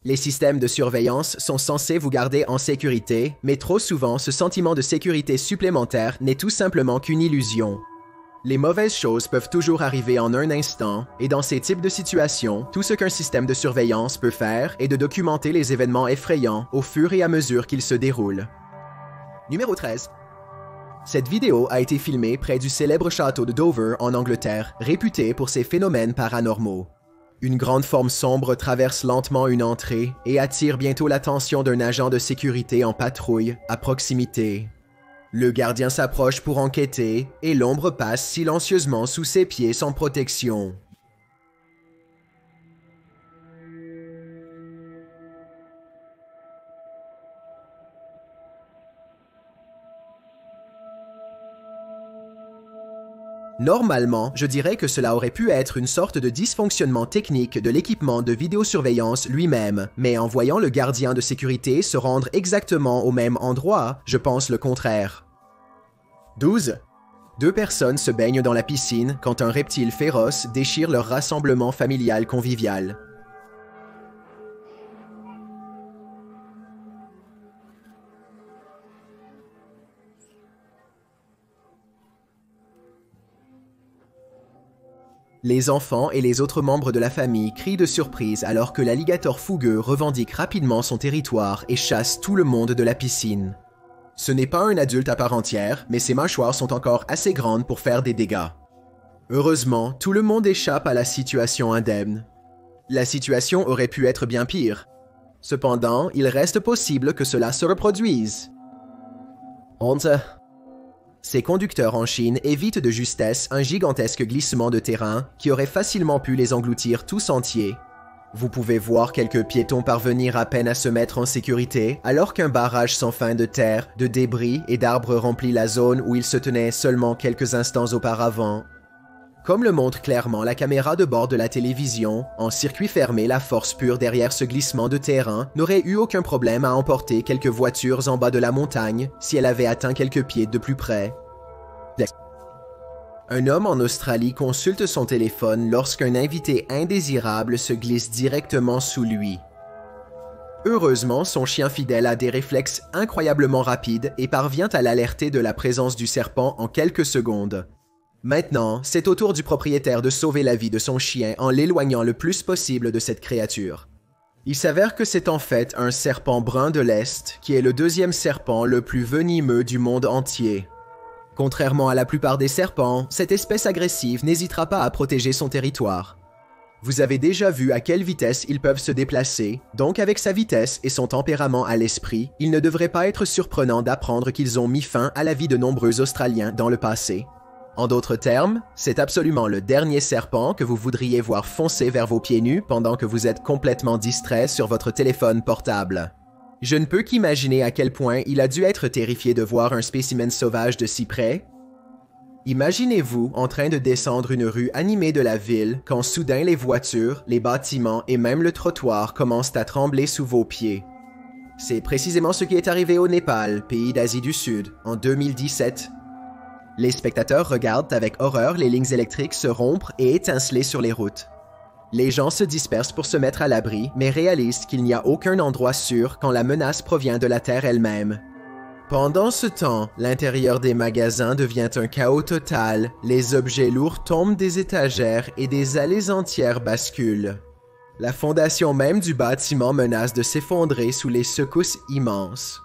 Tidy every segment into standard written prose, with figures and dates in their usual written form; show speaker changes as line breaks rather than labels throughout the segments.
Les systèmes de surveillance sont censés vous garder en sécurité, mais trop souvent, ce sentiment de sécurité supplémentaire n'est tout simplement qu'une illusion. Les mauvaises choses peuvent toujours arriver en un instant, et dans ces types de situations, tout ce qu'un système de surveillance peut faire est de documenter les événements effrayants au fur et à mesure qu'ils se déroulent. Numéro 13. Cette vidéo a été filmée près du célèbre château de Dover en Angleterre, réputé pour ses phénomènes paranormaux. Une grande forme sombre traverse lentement une entrée et attire bientôt l'attention d'un agent de sécurité en patrouille à proximité. Le gardien s'approche pour enquêter et l'ombre passe silencieusement sous ses pieds sans protection. Normalement, je dirais que cela aurait pu être une sorte de dysfonctionnement technique de l'équipement de vidéosurveillance lui-même, mais en voyant le gardien de sécurité se rendre exactement au même endroit, je pense le contraire. 12. Deux personnes se baignent dans la piscine quand un reptile féroce déchire leur rassemblement familial convivial. Les enfants et les autres membres de la famille crient de surprise alors que l'alligator fougueux revendique rapidement son territoire et chasse tout le monde de la piscine. Ce n'est pas un adulte à part entière, mais ses mâchoires sont encore assez grandes pour faire des dégâts. Heureusement, tout le monde échappe à la situation indemne. La situation aurait pu être bien pire. Cependant, il reste possible que cela se reproduise. Honte. Ces conducteurs en Chine évitent de justesse un gigantesque glissement de terrain qui aurait facilement pu les engloutir tous entiers. Vous pouvez voir quelques piétons parvenir à peine à se mettre en sécurité alors qu'un barrage sans fin de terre, de débris et d'arbres remplit la zone où ils se tenaient seulement quelques instants auparavant. Comme le montre clairement la caméra de bord de la télévision, en circuit fermé, la force pure derrière ce glissement de terrain n'aurait eu aucun problème à emporter quelques voitures en bas de la montagne si elle avait atteint quelques pieds de plus près. Un homme en Australie consulte son téléphone lorsqu'un invité indésirable se glisse directement sous lui. Heureusement, son chien fidèle a des réflexes incroyablement rapides et parvient à l'alerter de la présence du serpent en quelques secondes. Maintenant, c'est au tour du propriétaire de sauver la vie de son chien en l'éloignant le plus possible de cette créature. Il s'avère que c'est en fait un serpent brun de l'Est qui est le deuxième serpent le plus venimeux du monde entier. Contrairement à la plupart des serpents, cette espèce agressive n'hésitera pas à protéger son territoire. Vous avez déjà vu à quelle vitesse ils peuvent se déplacer, donc avec sa vitesse et son tempérament à l'esprit, il ne devrait pas être surprenant d'apprendre qu'ils ont mis fin à la vie de nombreux Australiens dans le passé. En d'autres termes, c'est absolument le dernier serpent que vous voudriez voir foncer vers vos pieds nus pendant que vous êtes complètement distrait sur votre téléphone portable. Je ne peux qu'imaginer à quel point il a dû être terrifié de voir un spécimen sauvage de si près. Imaginez-vous en train de descendre une rue animée de la ville quand soudain les voitures, les bâtiments et même le trottoir commencent à trembler sous vos pieds. C'est précisément ce qui est arrivé au Népal, pays d'Asie du Sud, en 2017. Les spectateurs regardent avec horreur les lignes électriques se rompre et étinceler sur les routes. Les gens se dispersent pour se mettre à l'abri, mais réalisent qu'il n'y a aucun endroit sûr quand la menace provient de la Terre elle-même. Pendant ce temps, l'intérieur des magasins devient un chaos total, les objets lourds tombent des étagères et des allées entières basculent. La fondation même du bâtiment menace de s'effondrer sous les secousses immenses.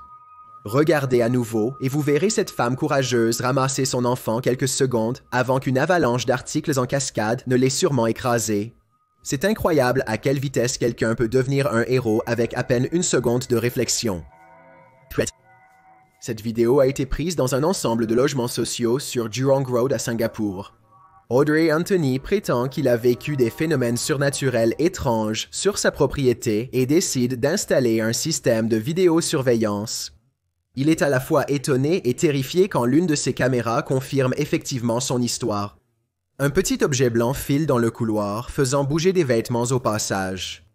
Regardez à nouveau et vous verrez cette femme courageuse ramasser son enfant quelques secondes avant qu'une avalanche d'articles en cascade ne l'ait sûrement écrasé. C'est incroyable à quelle vitesse quelqu'un peut devenir un héros avec à peine une seconde de réflexion. Cette vidéo a été prise dans un ensemble de logements sociaux sur Jurong Road à Singapour. Audrey Anthony prétend qu'il a vécu des phénomènes surnaturels étranges sur sa propriété et décide d'installer un système de vidéosurveillance. Il est à la fois étonné et terrifié quand l'une de ses caméras confirme effectivement son histoire. Un petit objet blanc file dans le couloir, faisant bouger des vêtements au passage.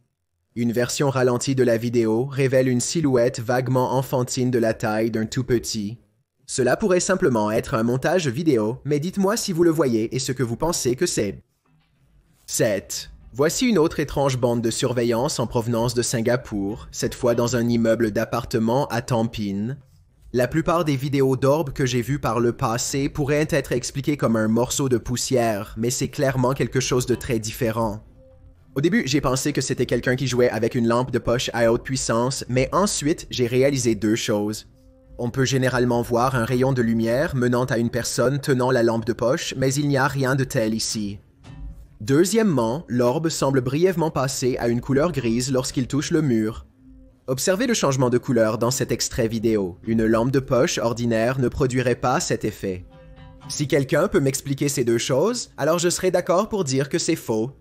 Une version ralentie de la vidéo révèle une silhouette vaguement enfantine de la taille d'un tout-petit. Cela pourrait simplement être un montage vidéo, mais dites-moi si vous le voyez et ce que vous pensez que c'est. 7. Voici une autre étrange bande de surveillance en provenance de Singapour, cette fois dans un immeuble d'appartements à Tampines. La plupart des vidéos d'orbes que j'ai vues par le passé pourraient être expliquées comme un morceau de poussière, mais c'est clairement quelque chose de très différent. Au début, j'ai pensé que c'était quelqu'un qui jouait avec une lampe de poche à haute puissance, mais ensuite, j'ai réalisé deux choses. On peut généralement voir un rayon de lumière menant à une personne tenant la lampe de poche, mais il n'y a rien de tel ici. Deuxièmement, l'orbe semble brièvement passer à une couleur grise lorsqu'il touche le mur. Observez le changement de couleur dans cet extrait vidéo. Une lampe de poche ordinaire ne produirait pas cet effet. Si quelqu'un peut m'expliquer ces deux choses, alors je serais d'accord pour dire que c'est faux.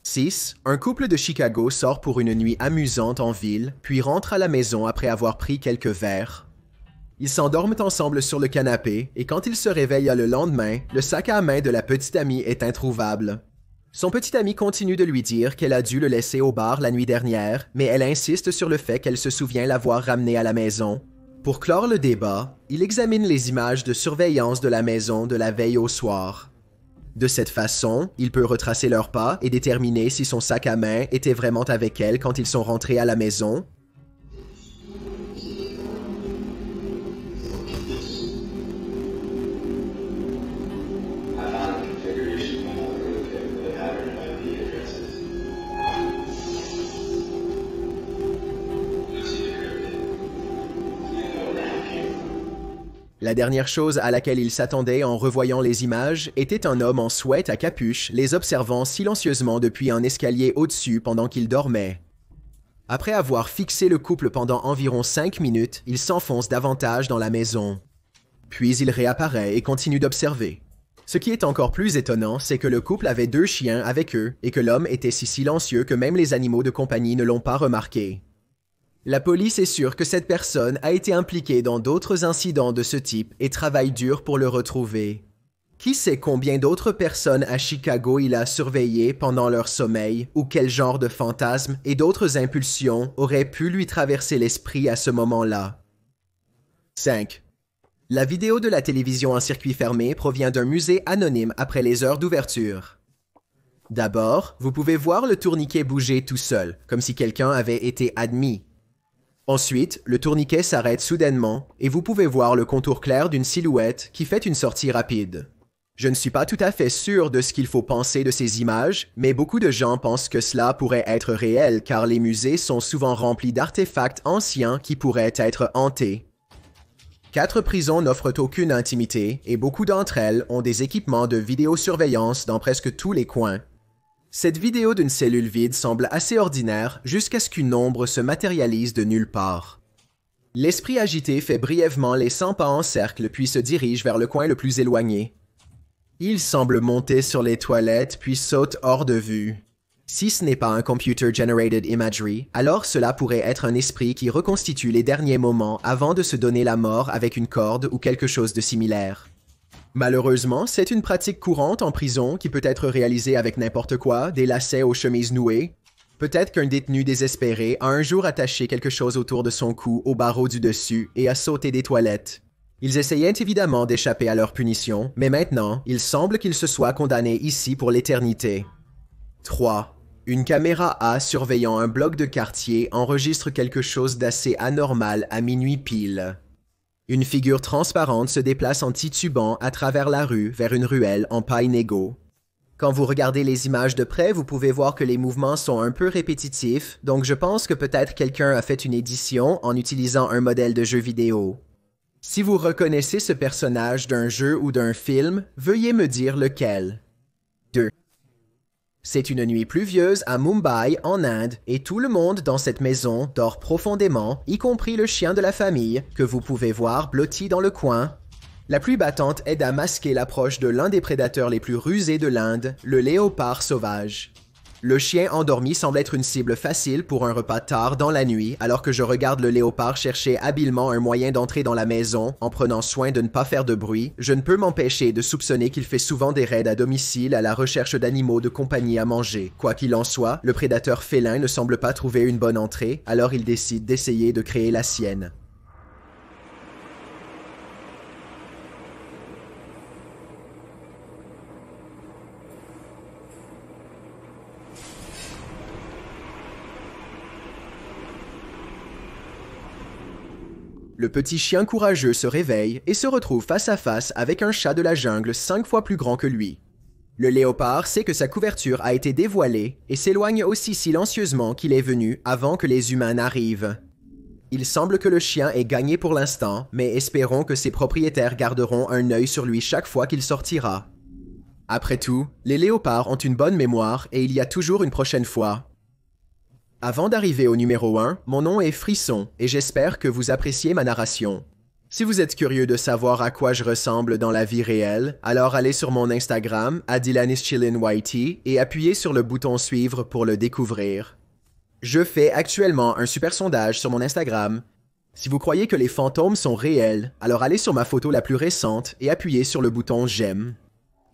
6. Un couple de Chicago sort pour une nuit amusante en ville, puis rentre à la maison après avoir pris quelques verres. Ils s'endorment ensemble sur le canapé, et quand ils se réveillent le lendemain, le sac à main de la petite amie est introuvable. Son petit ami continue de lui dire qu'elle a dû le laisser au bar la nuit dernière, mais elle insiste sur le fait qu'elle se souvient l'avoir ramené à la maison. Pour clore le débat, il examine les images de surveillance de la maison de la veille au soir. De cette façon, il peut retracer leurs pas et déterminer si son sac à main était vraiment avec elle quand ils sont rentrés à la maison. La dernière chose à laquelle il s'attendait en revoyant les images était un homme en sweat à capuche les observant silencieusement depuis un escalier au-dessus pendant qu'ils dormaient. Après avoir fixé le couple pendant environ 5 minutes, il s'enfonce davantage dans la maison. Puis il réapparaît et continue d'observer. Ce qui est encore plus étonnant, c'est que le couple avait 2 chiens avec eux et que l'homme était si silencieux que même les animaux de compagnie ne l'ont pas remarqué. La police est sûre que cette personne a été impliquée dans d'autres incidents de ce type et travaille dur pour le retrouver. Qui sait combien d'autres personnes à Chicago il a surveillées pendant leur sommeil ou quel genre de fantasmes et d'autres impulsions auraient pu lui traverser l'esprit à ce moment-là. 5. La vidéo de la télévision en circuit fermé provient d'un musée anonyme après les heures d'ouverture. D'abord, vous pouvez voir le tourniquet bouger tout seul, comme si quelqu'un avait été admis. Ensuite, le tourniquet s'arrête soudainement et vous pouvez voir le contour clair d'une silhouette qui fait une sortie rapide. Je ne suis pas tout à fait sûr de ce qu'il faut penser de ces images, mais beaucoup de gens pensent que cela pourrait être réel car les musées sont souvent remplis d'artefacts anciens qui pourraient être hantés. 4 prisons n'offrent aucune intimité et beaucoup d'entre elles ont des équipements de vidéosurveillance dans presque tous les coins. Cette vidéo d'une cellule vide semble assez ordinaire jusqu'à ce qu'une ombre se matérialise de nulle part. L'esprit agité fait brièvement les 100 pas en cercle puis se dirige vers le coin le plus éloigné. Il semble monter sur les toilettes puis saute hors de vue. Si ce n'est pas un computer-generated imagery, alors cela pourrait être un esprit qui reconstitue les derniers moments avant de se donner la mort avec une corde ou quelque chose de similaire. Malheureusement, c'est une pratique courante en prison qui peut être réalisée avec n'importe quoi, des lacets aux chemises nouées. Peut-être qu'un détenu désespéré a un jour attaché quelque chose autour de son cou au barreau du dessus et a sauté des toilettes. Ils essayaient évidemment d'échapper à leur punition, mais maintenant, il semble qu'ils se soient condamnés ici pour l'éternité. 3. Une caméra A surveillant un bloc de quartier enregistre quelque chose d'assez anormal à minuit pile. Une figure transparente se déplace en titubant à travers la rue vers une ruelle en pas inégaux. Quand vous regardez les images de près, vous pouvez voir que les mouvements sont un peu répétitifs, donc je pense que peut-être quelqu'un a fait une édition en utilisant un modèle de jeu vidéo. Si vous reconnaissez ce personnage d'un jeu ou d'un film, veuillez me dire lequel. 2. C'est une nuit pluvieuse à Mumbai, en Inde, et tout le monde dans cette maison dort profondément, y compris le chien de la famille, que vous pouvez voir blotti dans le coin. La pluie battante aide à masquer l'approche de l'un des prédateurs les plus rusés de l'Inde, le léopard sauvage. Le chien endormi semble être une cible facile pour un repas tard dans la nuit, alors que je regarde le léopard chercher habilement un moyen d'entrer dans la maison en prenant soin de ne pas faire de bruit. Je ne peux m'empêcher de soupçonner qu'il fait souvent des raids à domicile à la recherche d'animaux de compagnie à manger. Quoi qu'il en soit, le prédateur félin ne semble pas trouver une bonne entrée, alors il décide d'essayer de créer la sienne. Le petit chien courageux se réveille et se retrouve face à face avec un chat de la jungle 5 fois plus grand que lui. Le léopard sait que sa couverture a été dévoilée et s'éloigne aussi silencieusement qu'il est venu avant que les humains n'arrivent. Il semble que le chien ait gagné pour l'instant, mais espérons que ses propriétaires garderont un œil sur lui chaque fois qu'il sortira. Après tout, les léopards ont une bonne mémoire et il y a toujours une prochaine fois. Avant d'arriver au numéro 1, mon nom est Frisson et j'espère que vous appréciez ma narration. Si vous êtes curieux de savoir à quoi je ressemble dans la vie réelle, alors allez sur mon Instagram, @DylanIsChillinYT, et appuyez sur le bouton suivre pour le découvrir. Je fais actuellement un super sondage sur mon Instagram. Si vous croyez que les fantômes sont réels, alors allez sur ma photo la plus récente et appuyez sur le bouton j'aime.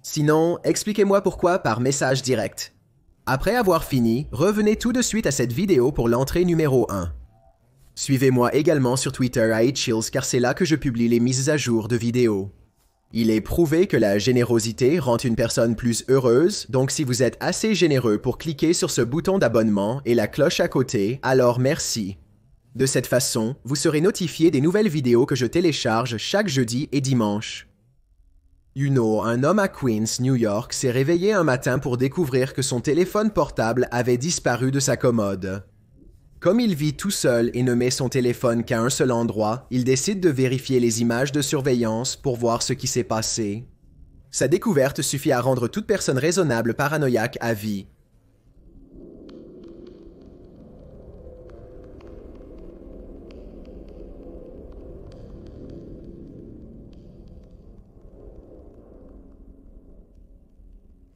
Sinon, expliquez-moi pourquoi par message direct. Après avoir fini, revenez tout de suite à cette vidéo pour l'entrée numéro 1. Suivez-moi également sur Twitter @Chills car c'est là que je publie les mises à jour de vidéos. Il est prouvé que la générosité rend une personne plus heureuse, donc si vous êtes assez généreux pour cliquer sur ce bouton d'abonnement et la cloche à côté, alors merci. De cette façon, vous serez notifié des nouvelles vidéos que je télécharge chaque jeudi et dimanche. Un homme à Queens, New York, s'est réveillé un matin pour découvrir que son téléphone portable avait disparu de sa commode. Comme il vit tout seul et ne met son téléphone qu'à un seul endroit, il décide de vérifier les images de surveillance pour voir ce qui s'est passé. Sa découverte suffit à rendre toute personne raisonnable paranoïaque à vie.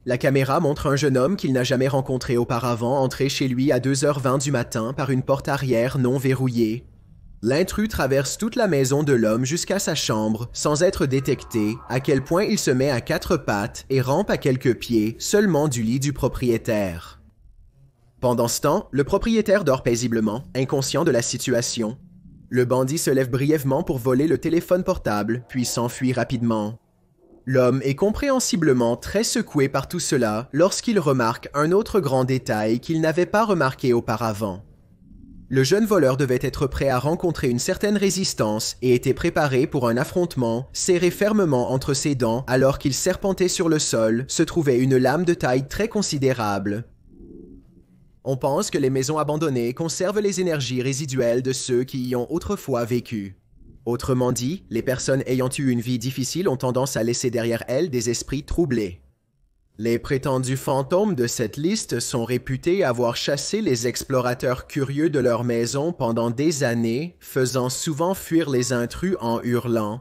La caméra montre un jeune homme qu'il n'a jamais rencontré auparavant entrer chez lui à 2h20 du matin par une porte arrière non verrouillée. L'intrus traverse toute la maison de l'homme jusqu'à sa chambre sans être détecté, à quel point il se met à 4 pattes et rampe à quelques pieds seulement du lit du propriétaire. Pendant ce temps, le propriétaire dort paisiblement, inconscient de la situation. Le bandit se lève brièvement pour voler le téléphone portable, puis s'enfuit rapidement. L'homme est compréhensiblement très secoué par tout cela lorsqu'il remarque un autre grand détail qu'il n'avait pas remarqué auparavant. Le jeune voleur devait être prêt à rencontrer une certaine résistance et était préparé pour un affrontement, serré fermement entre ses dents alors qu'il serpentait sur le sol, se trouvait une lame de taille très considérable. On pense que les maisons abandonnées conservent les énergies résiduelles de ceux qui y ont autrefois vécu. Autrement dit, les personnes ayant eu une vie difficile ont tendance à laisser derrière elles des esprits troublés. Les prétendus fantômes de cette liste sont réputés avoir chassé les explorateurs curieux de leur maison pendant des années, faisant souvent fuir les intrus en hurlant